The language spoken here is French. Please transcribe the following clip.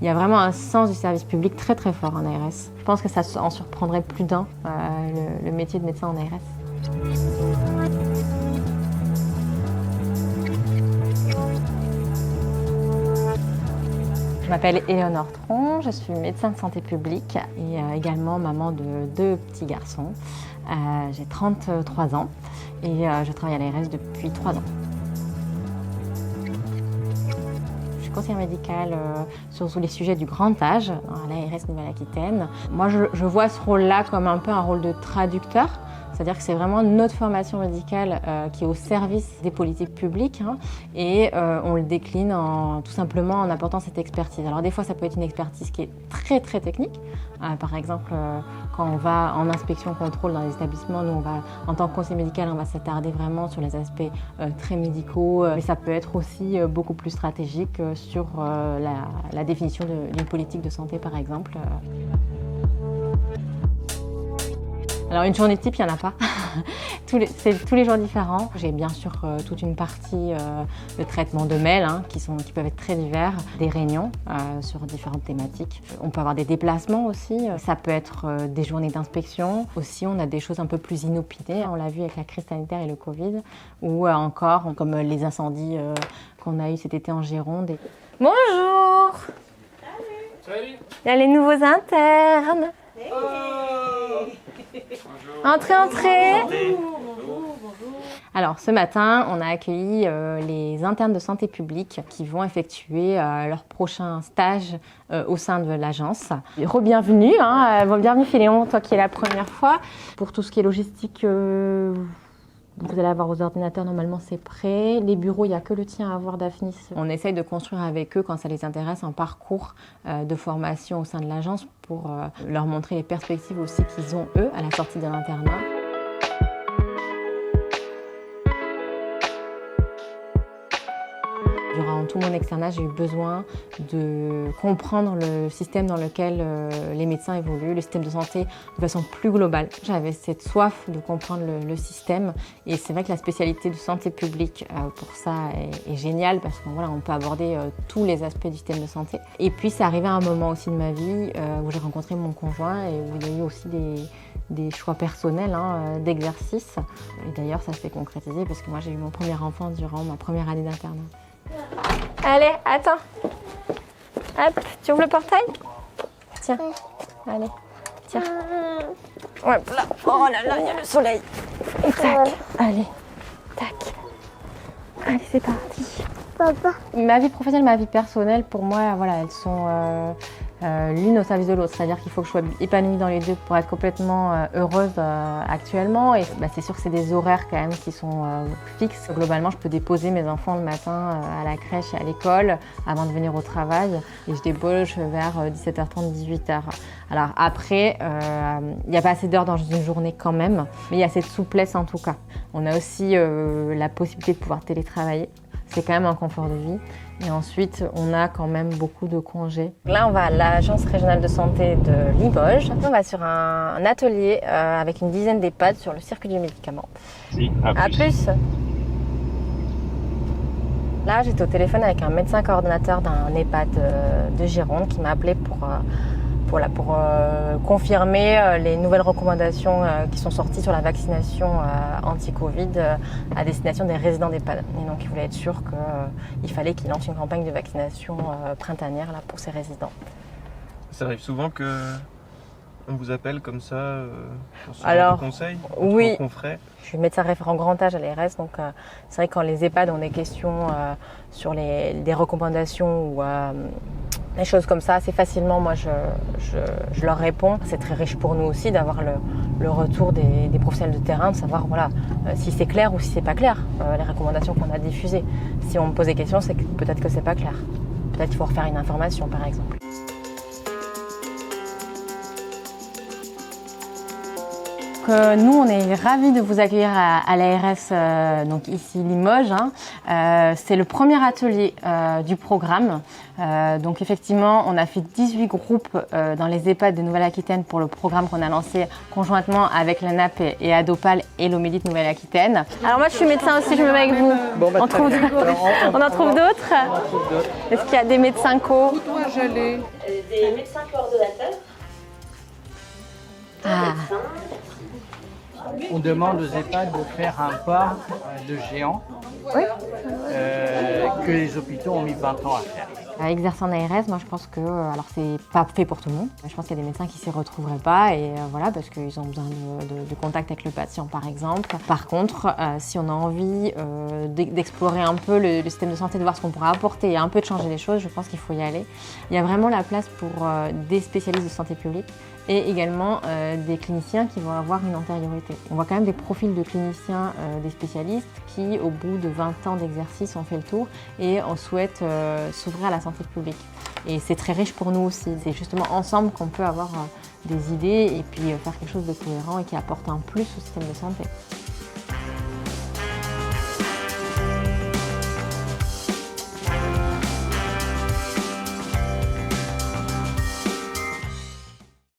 Il y a vraiment un sens du service public très très fort en ARS. Je pense que ça en surprendrait plus d'un, le métier de médecin en ARS. Je m'appelle Éléonore Tron, je suis médecin de santé publique et également maman de 2 petits garçons. J'ai 33 ans et je travaille à l'ARS depuis 3 ans. Je suis conseillère médicale sur les sujets du grand âge à l'ARS Nouvelle-Aquitaine. Moi, je vois ce rôle-là comme un peu un rôle de traducteur. C'est-à-dire que c'est vraiment notre formation médicale qui est au service des politiques publiques et on le décline tout simplement en apportant cette expertise. Alors des fois, ça peut être une expertise qui est très très technique. Par exemple, quand on va en inspection-contrôle dans les établissements, nous, en tant que conseiller médical, on va s'attarder vraiment sur les aspects très médicaux. Mais ça peut être aussi beaucoup plus stratégique sur la définition d'une politique de santé, par exemple. Alors une journée type, il n'y en a pas. C'est tous les jours différents. J'ai bien sûr toute une partie de traitement de mails qui peuvent être très divers, des réunions sur différentes thématiques. On peut avoir des déplacements aussi. Ça peut être des journées d'inspection. Aussi, on a des choses un peu plus inopinées. On l'a vu avec la crise sanitaire et le Covid. Ou encore, comme les incendies qu'on a eu cet été en Gironde. Bonjour. Salut. Il y a les nouveaux internes. Hey. Entrez, entrez. Alors ce matin, on a accueilli les internes de santé publique qui vont effectuer leur prochain stage au sein de l'agence. Re-bienvenue, bienvenue Philéon, toi qui es la première fois. Pour tout ce qui est logistique, vous allez avoir vos ordinateurs, normalement c'est prêt. Les bureaux, il n'y a que le tien à avoir, Daphnis. On essaye de construire avec eux, quand ça les intéresse, un parcours de formation au sein de l'agence pour leur montrer les perspectives aussi qu'ils ont, eux, à la sortie de l'internat. Durant tout mon externat, j'ai eu besoin de comprendre le système dans lequel les médecins évoluent, le système de santé de façon plus globale. J'avais cette soif de comprendre le système et c'est vrai que la spécialité de santé publique pour ça est géniale parce qu'on on peut aborder tous les aspects du système de santé. Et puis c'est arrivé à un moment aussi de ma vie où j'ai rencontré mon conjoint et où il y a eu aussi des choix personnels d'exercice. Et d'ailleurs ça s'est concrétisé parce que moi j'ai eu mon premier enfant durant ma première année d'internat. Allez, attends. Hop, tu ouvres le portail? Tiens, allez, tiens. Ouais, là. Oh là là, il y a le soleil. Et tac, allez, tac. Allez, c'est parti. Papa. Ma vie professionnelle, ma vie personnelle, pour moi, elles sont l'une au service de l'autre. C'est-à-dire qu'il faut que je sois épanouie dans les deux pour être complètement heureuse actuellement. Et c'est sûr que c'est des horaires quand même qui sont fixes. Globalement, je peux déposer mes enfants le matin à la crèche et à l'école avant de venir au travail. Et je débauche vers 17h30, 18h. Alors après, il n'y a pas assez d'heures dans une journée quand même, mais il y a cette souplesse en tout cas. On a aussi la possibilité de pouvoir télétravailler. C'est quand même un confort de vie. Et ensuite, on a quand même beaucoup de congés. Là, on va à l'Agence régionale de santé de Limoges. On va sur un atelier avec une dizaine d'EHPAD sur le circuit du médicament. Si, à plus. Là, j'étais au téléphone avec un médecin coordonnateur d'un EHPAD de Gironde qui m'a appelé pour confirmer les nouvelles recommandations qui sont sorties sur la vaccination anti-Covid à destination des résidents d'EHPAD. Et donc, il voulait être sûr qu'il fallait qu'il lance une campagne de vaccination printanière là, pour ses résidents. Ça arrive souvent qu'on vous appelle comme ça pour ce Alors, genre de conseils oui. Confrères. Je suis médecin référent grand âge à l'ARS, donc c'est vrai que quand les EHPAD ont des questions sur des recommandations ou des choses comme ça, assez facilement, moi je leur réponds. C'est très riche pour nous aussi d'avoir le retour des professionnels de terrain, de savoir si c'est clair ou si c'est pas clair, les recommandations qu'on a diffusées. Si on me pose des questions, c'est que peut-être que c'est pas clair. Peut-être qu'il faut refaire une information par exemple. Nous, on est ravis de vous accueillir à l'ARS, donc ici Limoges. C'est le premier atelier du programme. Donc effectivement, on a fait 18 groupes dans les EHPAD de Nouvelle-Aquitaine pour le programme qu'on a lancé conjointement avec l'ANAP et Adopal et l'Omédite Nouvelle-Aquitaine. Alors moi je suis médecin aussi, je me mets avec vous. Bon, bah, On en trouve d'autres. Est-ce qu'il y a des médecins co? Des médecins coordonnateurs. On demande aux EHPAD de faire un pas de géant que les hôpitaux ont mis 20 ans à faire. Exercer en ARS, moi je pense que, alors c'est pas fait pour tout le monde, je pense qu'il y a des médecins qui s'y retrouveraient pas et voilà, parce qu'ils ont besoin de contact avec le patient par exemple. Par contre, si on a envie d'explorer un peu le système de santé, de voir ce qu'on pourrait apporter et un peu de changer les choses, je pense qu'il faut y aller. Il y a vraiment la place pour des spécialistes de santé publique et également des cliniciens qui vont avoir une antériorité. On voit quand même des profils de cliniciens, des spécialistes qui, au bout de 20 ans d'exercice, ont fait le tour et on souhaite s'ouvrir à la santé publique. Et c'est très riche pour nous aussi. C'est justement ensemble qu'on peut avoir des idées et puis faire quelque chose de cohérent et qui apporte un plus au système de santé.